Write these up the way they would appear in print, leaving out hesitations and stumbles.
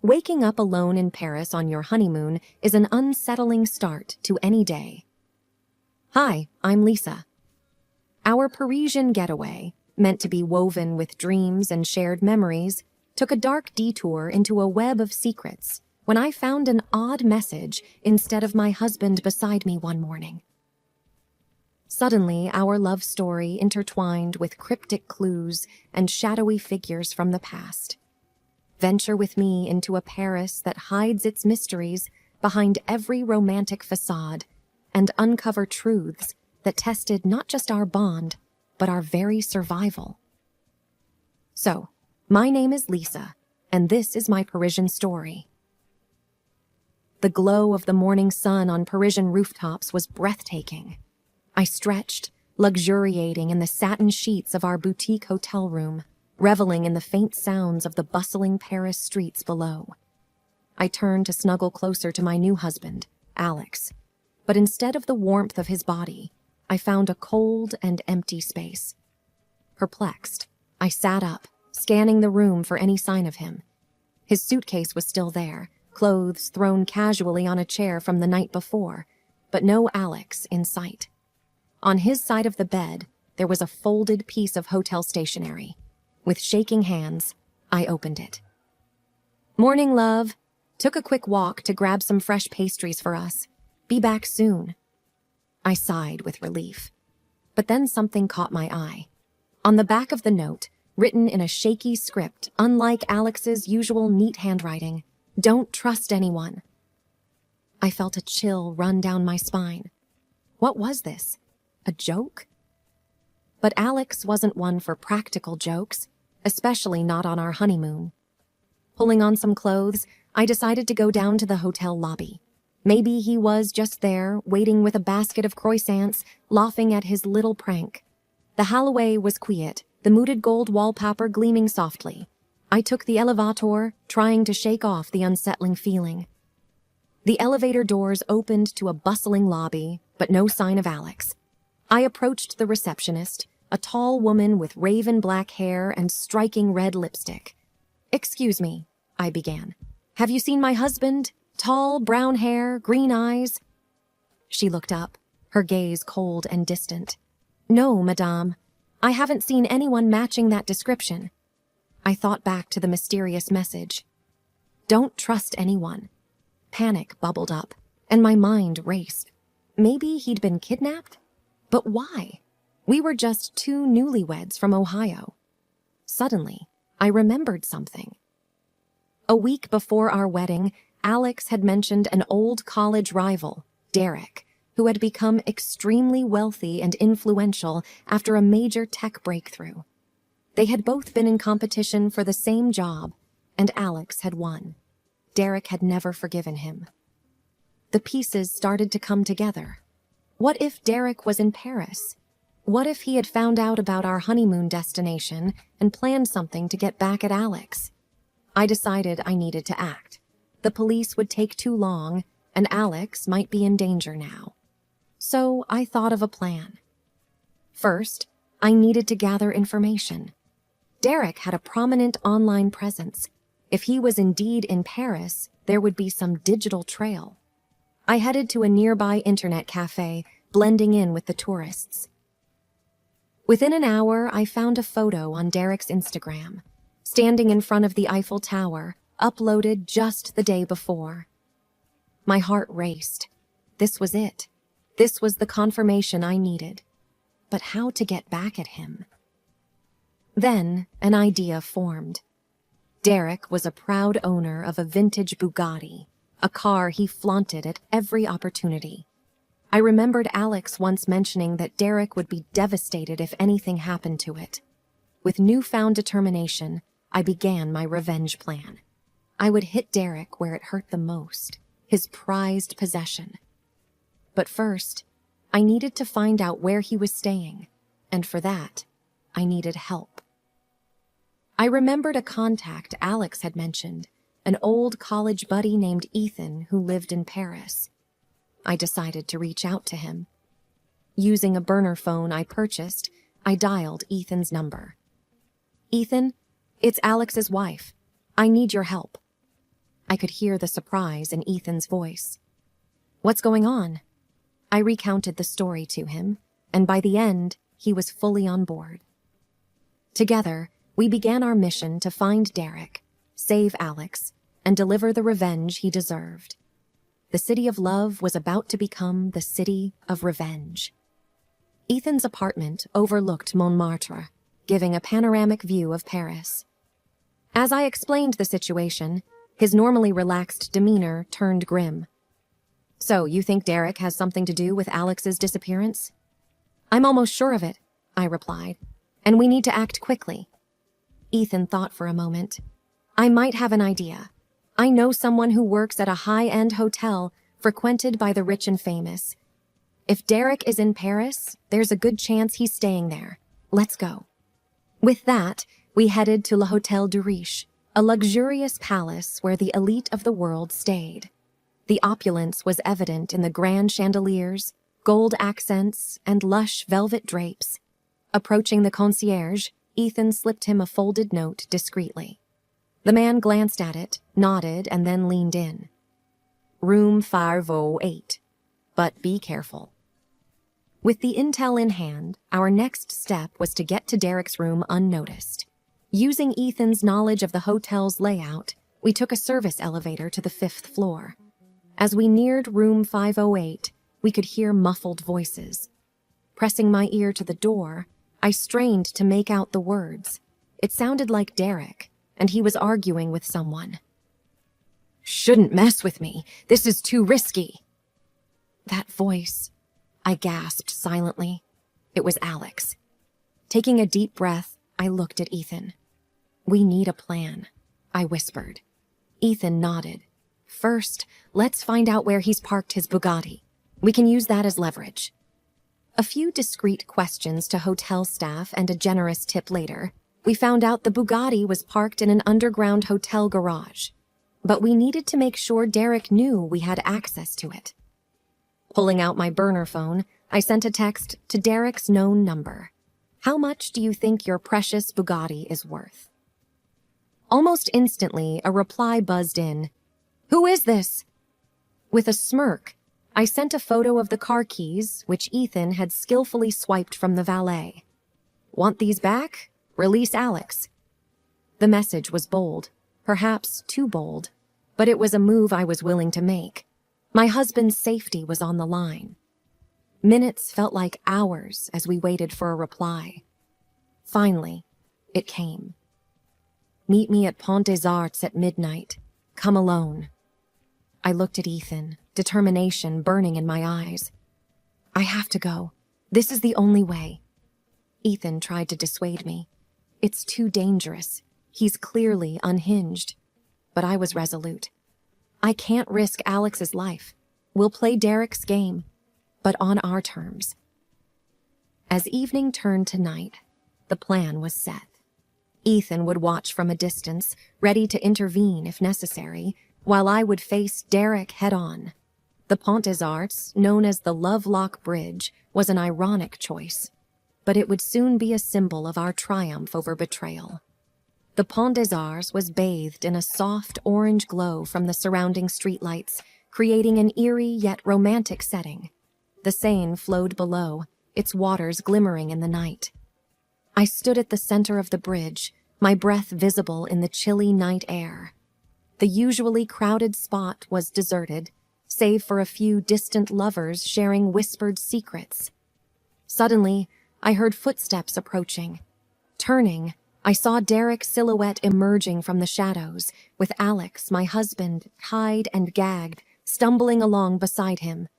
Waking up alone in Paris on your honeymoon is an unsettling start to any day. Hi, I'm Lisa. Our Parisian getaway, meant to be woven with dreams and shared memories, took a dark detour into a web of secrets when I found an odd message instead of my husband beside me one morning. Suddenly, our love story intertwined with cryptic clues and shadowy figures from the past. Venture with me into a Paris that hides its mysteries behind every romantic facade and uncover truths that tested not just our bond, but our very survival. So, my name is Lisa, and this is my Parisian story. The glow of the morning sun on Parisian rooftops was breathtaking. I stretched, luxuriating in the satin sheets of our boutique hotel room, reveling in the faint sounds of the bustling Paris streets below. I turned to snuggle closer to my new husband, Alex, but instead of the warmth of his body, I found a cold and empty space. Perplexed, I sat up, scanning the room for any sign of him. His suitcase was still there, clothes thrown casually on a chair from the night before, but no Alex in sight. On his side of the bed, there was a folded piece of hotel stationery. With shaking hands, I opened it. "Morning, love. Took a quick walk to grab some fresh pastries for us. Be back soon." I sighed with relief. But then something caught my eye. On the back of the note, written in a shaky script, unlike Alex's usual neat handwriting, "Don't trust anyone." I felt a chill run down my spine. What was this? A joke? But Alex wasn't one for practical jokes, especially not on our honeymoon. Pulling on some clothes, I decided to go down to the hotel lobby. Maybe he was just there, waiting with a basket of croissants, laughing at his little prank. The hallway was quiet, the muted gold wallpaper gleaming softly. I took the elevator, trying to shake off the unsettling feeling. The elevator doors opened to a bustling lobby, but no sign of Alex. I approached the receptionist, a tall woman with raven black hair and striking red lipstick. "Excuse me," I began. "Have you seen my husband? Tall, brown hair, green eyes?" She looked up, her gaze cold and distant. "No, madame. I haven't seen anyone matching that description." I thought back to the mysterious message. "Don't trust anyone." Panic bubbled up, and my mind raced. Maybe he'd been kidnapped? But why? We were just two newlyweds from Ohio. Suddenly, I remembered something. A week before our wedding, Alex had mentioned an old college rival, Derek, who had become extremely wealthy and influential after a major tech breakthrough. They had both been in competition for the same job, and Alex had won. Derek had never forgiven him. The pieces started to come together. What if Derek was in Paris? What if he had found out about our honeymoon destination and planned something to get back at Alex? I decided I needed to act. The police would take too long, and Alex might be in danger now. So I thought of a plan. First, I needed to gather information. Derek had a prominent online presence. If he was indeed in Paris, there would be some digital trail. I headed to a nearby internet cafe, blending in with the tourists. Within an hour, I found a photo on Derek's Instagram, standing in front of the Eiffel Tower, uploaded just the day before. My heart raced. This was it. This was the confirmation I needed. But how to get back at him? Then, an idea formed. Derek was a proud owner of a vintage Bugatti, a car he flaunted at every opportunity. I remembered Alex once mentioning that Derek would be devastated if anything happened to it. With newfound determination, I began my revenge plan. I would hit Derek where it hurt the most, his prized possession. But first, I needed to find out where he was staying, and for that, I needed help. I remembered a contact Alex had mentioned, an old college buddy named Ethan who lived in Paris. I decided to reach out to him. Using a burner phone I purchased, I dialed Ethan's number. "Ethan, it's Alex's wife. I need your help." I could hear the surprise in Ethan's voice. "What's going on?" I recounted the story to him, and by the end, he was fully on board. Together, we began our mission to find Derek, save Alex, and deliver the revenge he deserved. The city of love was about to become the city of revenge. Ethan's apartment overlooked Montmartre, giving a panoramic view of Paris. As I explained the situation, his normally relaxed demeanor turned grim. "So, you think Derek has something to do with Alex's disappearance?" "I'm almost sure of it," I replied, "and we need to act quickly." Ethan thought for a moment. "I might have an idea. I know someone who works at a high-end hotel frequented by the rich and famous. If Derek is in Paris, there's a good chance he's staying there. Let's go." With that, we headed to Le Hôtel du Riche, a luxurious palace where the elite of the world stayed. The opulence was evident in the grand chandeliers, gold accents, and lush velvet drapes. Approaching the concierge, Ethan slipped him a folded note discreetly. The man glanced at it, nodded, and then leaned in. "Room 508, but be careful." With the intel in hand, our next step was to get to Derek's room unnoticed. Using Ethan's knowledge of the hotel's layout, we took a service elevator to the 5th floor. As we neared room 508, we could hear muffled voices. Pressing my ear to the door, I strained to make out the words. It sounded like Derek, and he was arguing with someone. "Shouldn't mess with me. This is too risky." That voice, I gasped silently. It was Alex. Taking a deep breath, I looked at Ethan. "We need a plan," I whispered. Ethan nodded. "First, let's find out where he's parked his Bugatti. We can use that as leverage." A few discreet questions to hotel staff and a generous tip later, we found out the Bugatti was parked in an underground hotel garage. But we needed to make sure Derek knew we had access to it. Pulling out my burner phone, I sent a text to Derek's known number. "How much do you think your precious Bugatti is worth?" Almost instantly, a reply buzzed in. "Who is this?" With a smirk, I sent a photo of the car keys, which Ethan had skillfully swiped from the valet. "Want these back? Release Alex." The message was bold, perhaps too bold, but it was a move I was willing to make. My husband's safety was on the line. Minutes felt like hours as we waited for a reply. Finally, it came. "Meet me at Pont des Arts at midnight. Come alone." I looked at Ethan, determination burning in my eyes. "I have to go. This is the only way." Ethan tried to dissuade me. "It's too dangerous. He's clearly unhinged." But I was resolute. "I can't risk Alex's life. We'll play Derek's game, but on our terms." As evening turned to night, the plan was set. Ethan would watch from a distance, ready to intervene if necessary, while I would face Derek head-on. The Pont des Arts, known as the Lovelock Bridge, was an ironic choice, but it would soon be a symbol of our triumph over betrayal. The Pont des Arts was bathed in a soft orange glow from the surrounding streetlights, creating an eerie yet romantic setting. The Seine flowed below, its waters glimmering in the night. I stood at the center of the bridge, my breath visible in the chilly night air. The usually crowded spot was deserted, save for a few distant lovers sharing whispered secrets. Suddenly, I heard footsteps approaching. Turning, I saw Derek's silhouette emerging from the shadows, with Alex, my husband, tied and gagged, stumbling along beside him.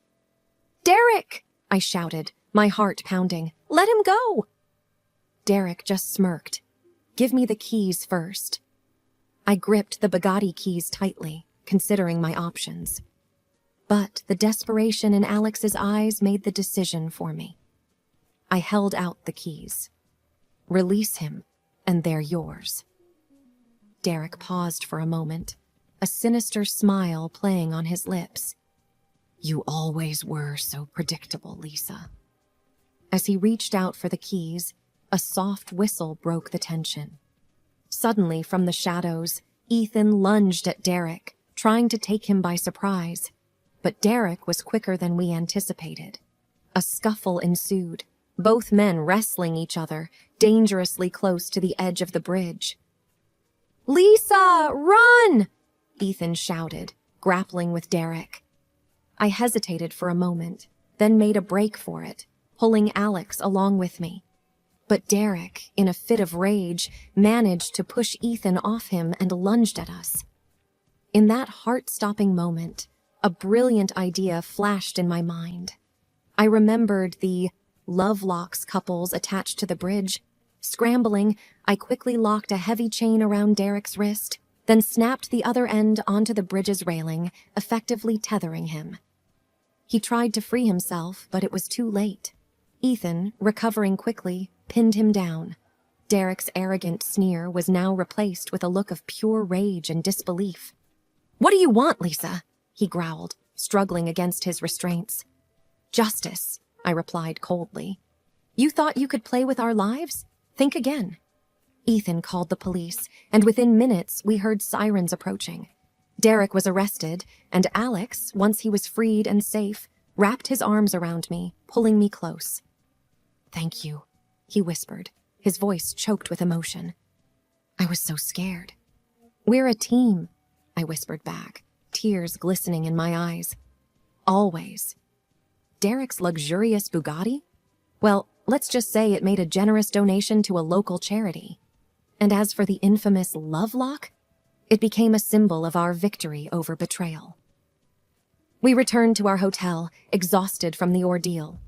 "Derek!" I shouted, my heart pounding. "Let him go!" Derek just smirked. "Give me the keys first." I gripped the Bugatti keys tightly, considering my options. But the desperation in Alex's eyes made the decision for me. I held out the keys. "Release him, and they're yours." Derek paused for a moment, a sinister smile playing on his lips. "You always were so predictable, Lisa." As he reached out for the keys, a soft whistle broke the tension. Suddenly, from the shadows, Ethan lunged at Derek, trying to take him by surprise. But Derek was quicker than we anticipated. A scuffle ensued, both men wrestling each other, dangerously close to the edge of the bridge. "Lisa, run!" Ethan shouted, grappling with Derek. I hesitated for a moment, then made a break for it, pulling Alex along with me. But Derek, in a fit of rage, managed to push Ethan off him and lunged at us. In that heart-stopping moment, a brilliant idea flashed in my mind. I remembered the Lovelocks couples attached to the bridge. Scrambling, I quickly locked a heavy chain around Derek's wrist, then snapped the other end onto the bridge's railing, effectively tethering him. He tried to free himself, but it was too late. Ethan, recovering quickly, pinned him down. Derek's arrogant sneer was now replaced with a look of pure rage and disbelief. "What do you want, Lisa?" he growled, struggling against his restraints. "Justice," I replied coldly. "You thought you could play with our lives? Think again." Ethan called the police, and within minutes we heard sirens approaching. Derek was arrested, and Alex, once he was freed and safe, wrapped his arms around me, pulling me close. "Thank you," he whispered, his voice choked with emotion. I was so scared. "We're a team," I whispered back, tears glistening in my eyes. "Always." Derek's luxurious Bugatti? Well, let's just say it made a generous donation to a local charity. And as for the infamous Lovelock, it became a symbol of our victory over betrayal. We returned to our hotel, exhausted from the ordeal.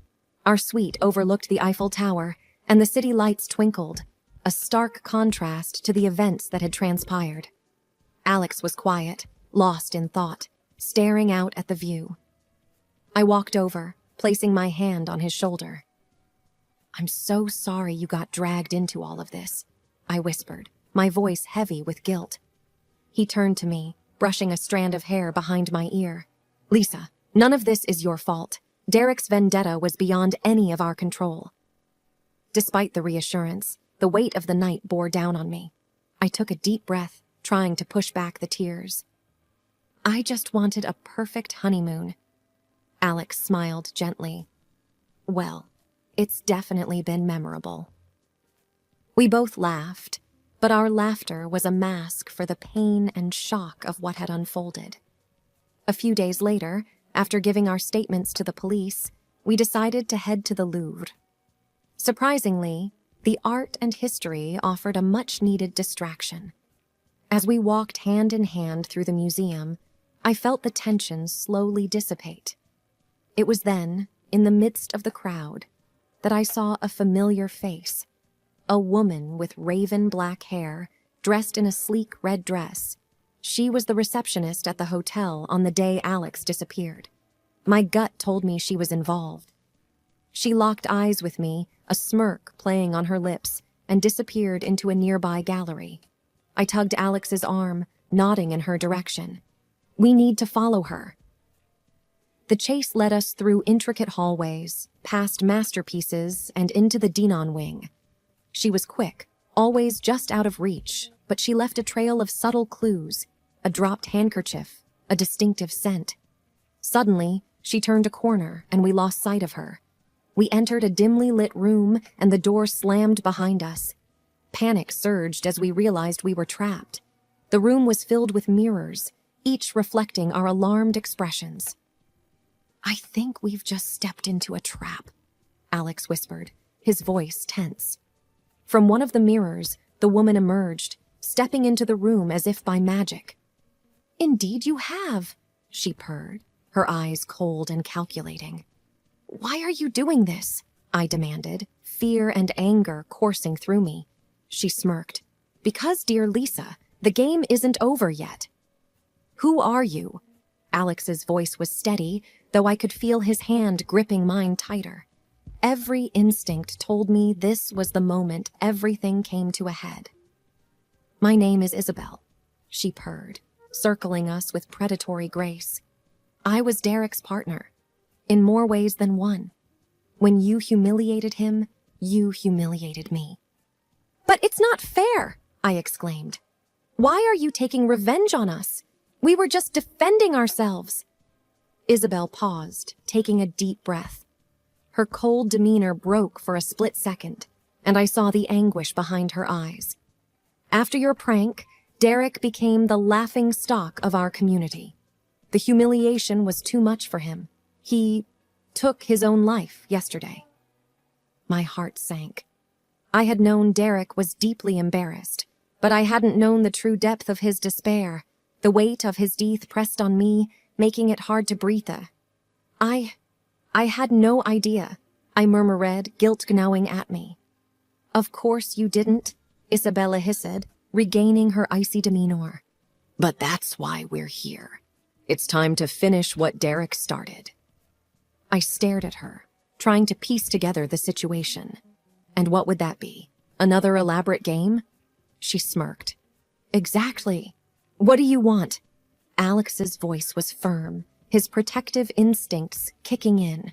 Our suite overlooked the Eiffel Tower, and the city lights twinkled, a stark contrast to the events that had transpired. Alex was quiet, lost in thought, staring out at the view. I walked over, placing my hand on his shoulder. "I'm so sorry you got dragged into all of this," I whispered, my voice heavy with guilt. He turned to me, brushing a strand of hair behind my ear. "Lisa, none of this is your fault. Derek's vendetta was beyond any of our control." Despite the reassurance, the weight of the night bore down on me. I took a deep breath, trying to push back the tears. "I just wanted a perfect honeymoon." Alex smiled gently. "Well, it's definitely been memorable." We both laughed, but our laughter was a mask for the pain and shock of what had unfolded. A few days later, after giving our statements to the police, we decided to head to the Louvre. Surprisingly, the art and history offered a much-needed distraction. As we walked hand in hand through the museum, I felt the tension slowly dissipate. It was then, in the midst of the crowd, that I saw a familiar face. A woman with raven black hair, dressed in a sleek red dress. She was the receptionist at the hotel on the day Alex disappeared. My gut told me she was involved. She locked eyes with me, a smirk playing on her lips, and disappeared into a nearby gallery. I tugged Alex's arm, nodding in her direction. "We need to follow her." The chase led us through intricate hallways, past masterpieces, and into the Dinan wing. She was quick, always just out of reach, but she left a trail of subtle clues, a dropped handkerchief, a distinctive scent. Suddenly, she turned a corner, and we lost sight of her. We entered a dimly lit room, and the door slammed behind us. Panic surged as we realized we were trapped. The room was filled with mirrors, each reflecting our alarmed expressions. "I think we've just stepped into a trap," Alex whispered, his voice tense. From one of the mirrors, the woman emerged, stepping into the room as if by magic. "Indeed you have," she purred, her eyes cold and calculating. "Why are you doing this?" I demanded, fear and anger coursing through me. She smirked. "Because, dear Lisa, the game isn't over yet." "Who are you?" Alex's voice was steady, though I could feel his hand gripping mine tighter. Every instinct told me this was the moment everything came to a head. "My name is Isabel," she purred, circling us with predatory grace. "I was Derek's partner, in more ways than one. When you humiliated him, you humiliated me." "But it's not fair," I exclaimed. "Why are you taking revenge on us? We were just defending ourselves. Isabel paused, taking a deep breath. Her cold demeanor broke for a split second, and I saw the anguish behind her eyes. After your prank, Derek became the laughing stock of our community. The humiliation was too much for him. He took his own life yesterday. My heart sank. I had known Derek was deeply embarrassed, but I hadn't known the true depth of his despair. The weight of his death pressed on me, making it hard to breathe. I had no idea, I murmured, guilt gnawing at me. Of course you didn't, Isabella hissed, regaining her icy demeanor. But that's why we're here. It's time to finish what Derek started. I stared at her, trying to piece together the situation. And what would that be? Another elaborate game? She smirked. Exactly. What do you want? Alex's voice was firm, his protective instincts kicking in.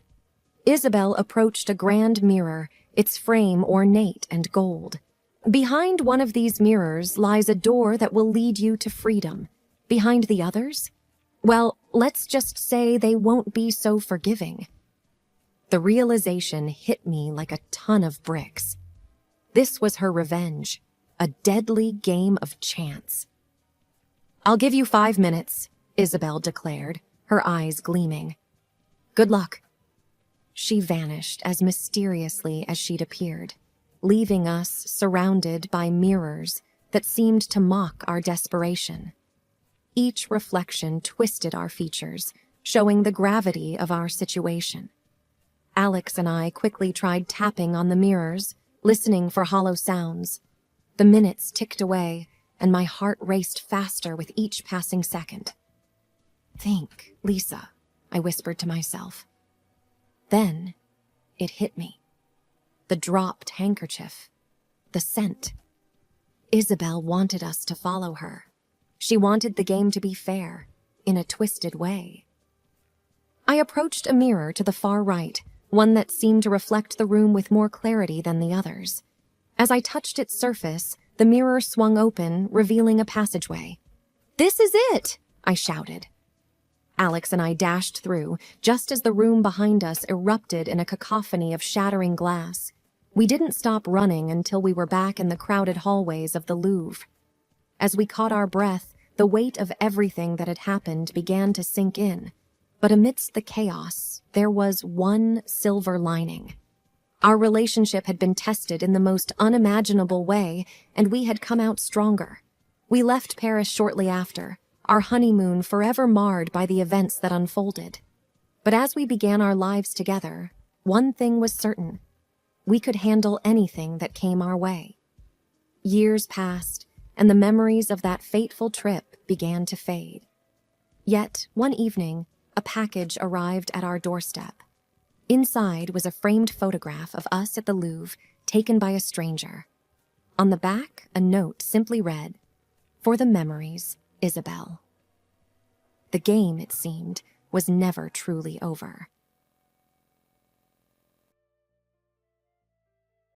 Isabel approached a grand mirror, its frame ornate and gold. Behind one of these mirrors lies a door that will lead you to freedom. Behind the others? Well, let's just say they won't be so forgiving. The realization hit me like a ton of bricks. This was her revenge, a deadly game of chance. I'll give you 5 minutes, Isabel declared, her eyes gleaming. Good luck. She vanished as mysteriously as she'd appeared, leaving us surrounded by mirrors that seemed to mock our desperation. Each reflection twisted our features, showing the gravity of our situation. Alex and I quickly tried tapping on the mirrors, listening for hollow sounds. The minutes ticked away, and my heart raced faster with each passing second. Think, Lisa, I whispered to myself. Then it hit me. The dropped handkerchief. The scent. Isabel wanted us to follow her. She wanted the game to be fair, in a twisted way. I approached a mirror to the far right, one that seemed to reflect the room with more clarity than the others. As I touched its surface, the mirror swung open, revealing a passageway. This is it! I shouted. Alex and I dashed through, just as the room behind us erupted in a cacophony of shattering glass. We didn't stop running until we were back in the crowded hallways of the Louvre. As we caught our breath, the weight of everything that had happened began to sink in. But amidst the chaos, there was one silver lining. Our relationship had been tested in the most unimaginable way, and we had come out stronger. We left Paris shortly after, our honeymoon forever marred by the events that unfolded. But as we began our lives together, one thing was certain. We could handle anything that came our way. Years passed, and the memories of that fateful trip began to fade. Yet, one evening, a package arrived at our doorstep. Inside was a framed photograph of us at the Louvre, taken by a stranger. On the back, a note simply read, "For the memories, Isabel." The game, it seemed, was never truly over.